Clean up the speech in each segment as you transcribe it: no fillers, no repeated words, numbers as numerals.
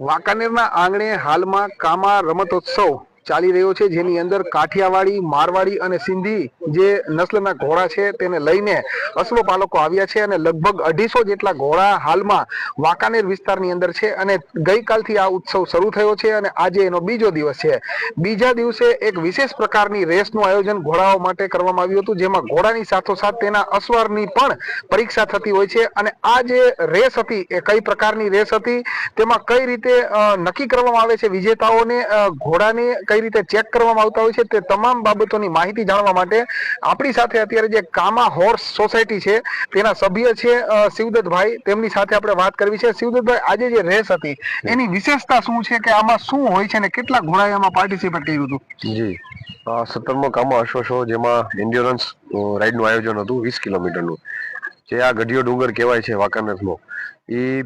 વાંકાનેરના આંગણે હાલમાં કામા રમતોત્સવ ચાલી રહ્યો છે, જેની અંદર કાઠિયાવાડી, મારવાડી અને સિંધી જે નસ્લના ઘોડા છે તેને લઈને અશ્વપાલકો આવ્યા છે અને લગભગ 250 જેટલા ઘોડા હાલમાં વાંકાનેર વિસ્તારની અંદર છે અને ગઈકાલથી આ ઉત્સવ શરૂ થયો છે અને આજે એનો બીજો દિવસ છે. બીજા દિવસે એક વિશેષ પ્રકારની રેસનું આયોજન ઘોડાઓ માટે કરવામાં આવ્યું હતું, જેમાં ઘોડાની સાથોસાથ તેના અસવારની પણ પરીક્ષા થતી હોય છે અને આ જે રેસ હતી એ કઈ પ્રકારની રેસ હતી, તેમાં કઈ રીતે નક્કી કરવામાં આવે છે વિજેતાઓને, ઘોડાને કઈ રીતે ચેક કરવામાં આવતા હોય છે, તે તમામ બાબતોની માહિતી જાણવા માટે આપણી સાથે અત્યારે જે કામા હોર્સ સોસાયટી છે તેના સભ્ય છે શિવદત્તભાઈ, તેમની સાથે આપણે વાત કરવી છે. શિવદત્તભાઈ, આજે જે રેસ હતી એની વિશેષતા શું છે કે આમાં શું હોય છે અને કેટલા ઘોડાએ આમાં પાર્ટિસિપેટ કર્યું હતું? જી, 17મો કામા અશ્વ શો, જેમાં એન્ડ્યોરન્સ રાઇડનું આયોજન હતું 20 કિલોમીટરનું. જે આ ગઢિયો ડુંગર કહેવાય છે વાંકાનેરનો, એ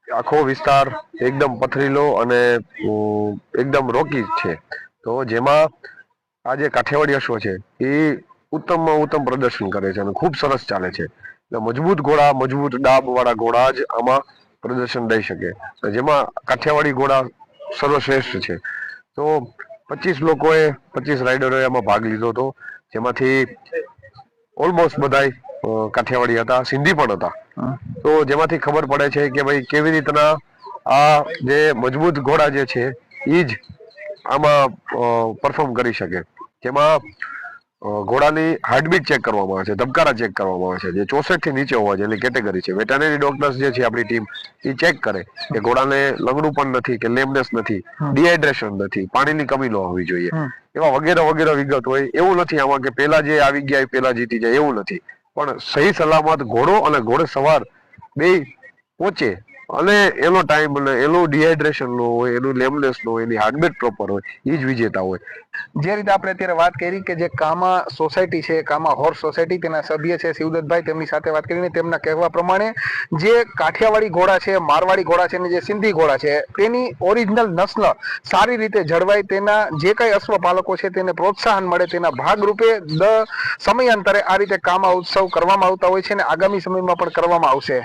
આખો વિસ્તાર એકદમ પથરીલો અને એકદમ રોકી છે. તો જેમાં આ જે કાઠિયાવાડી અશ્વ છે એ ઉત્તમમાં ઉત્તમ પ્રદર્શન કરે છે અને ખૂબ સરસ ચાલે છે. એટલે મજબૂત ઘોડા, મજબૂત ડાબ વાળા ઘોડા જ આમાં પ્રદર્શન દઈ શકે. જેમાં કાઠિયાવાડી ઘોડા સર્વશ્રેષ્ઠ છે. તો 25 લોકોએ, 25 રાઇડરોએ આમાં ભાગ લીધો હતો, જેમાંથી ઓલમોસ્ટ બધાય કાઠિયાવાડી હતા, સિંધી પણ હતા. તો જેમાંથી ખબર પડે છે કે ભાઈ કેવી રીતના આ જે મજબૂત ઘોડા જે છે એ જ આમાં પરફોર્મ કરી શકે. જેમાં ઘોડાની હાર્ટબીટ ચેક કરવામાં આવે છે, ધબકારા ચેક કરવામાં આવે છે, જે 64 થી નીચે હોવા જોઈએ એની કેટેગરી છે. વેટરનરી ડોક્ટર્સ જે છે આપણી ટીમ, એ ચેક કરે કે ઘોડાને લંગડું પણ નથી, કે લેમનેસ નથી, ડિહાઇડ્રેશન નથી, પાણીની કમી ન હોવી જોઈએ, એવા વગેરે વગેરે વિગત હોય. એવું નથી આમાં કે પેલા જે આવી ગયા એ પેલા જીતી જાય, એવું નથી. પણ સહી સલામત ઘોડો અને ઘોડે સવાર બે પહોંચે અને એનો ટાઈમ અને એનું ડિહાઇડ્રેશન નો હોય, એનું લેમનેસ નો હોય, એની હાર્ટબીટ પ્રોપર હોય, એ જ વિજેતા હોય. જે રીતે આપણે અત્યારે વાત કરી કે જે કામા સોસાયટી છે, કામા હોર્સ સોસાયટી, તેના સભ્ય છે શિવદત્તભાઈ, તેમની સાથે વાત કરીને તેમના કહેવા પ્રમાણે જે કાઠિયાવાડી ઘોડા છે, મારવાડી ઘોડા છે અને જે સિંધી ઘોડા છે તેની ઓરિજિનલ નસ્લ સારી રીતે જળવાય, તેના જે કઈ અશ્વપાલકો છે તેને પ્રોત્સાહન મળે, તેના ભાગરૂપે સમયાંતરે આ રીતે કામા ઉત્સવ કરવામાં આવતા હોય છે અને આગામી સમયમાં પણ કરવામાં આવશે.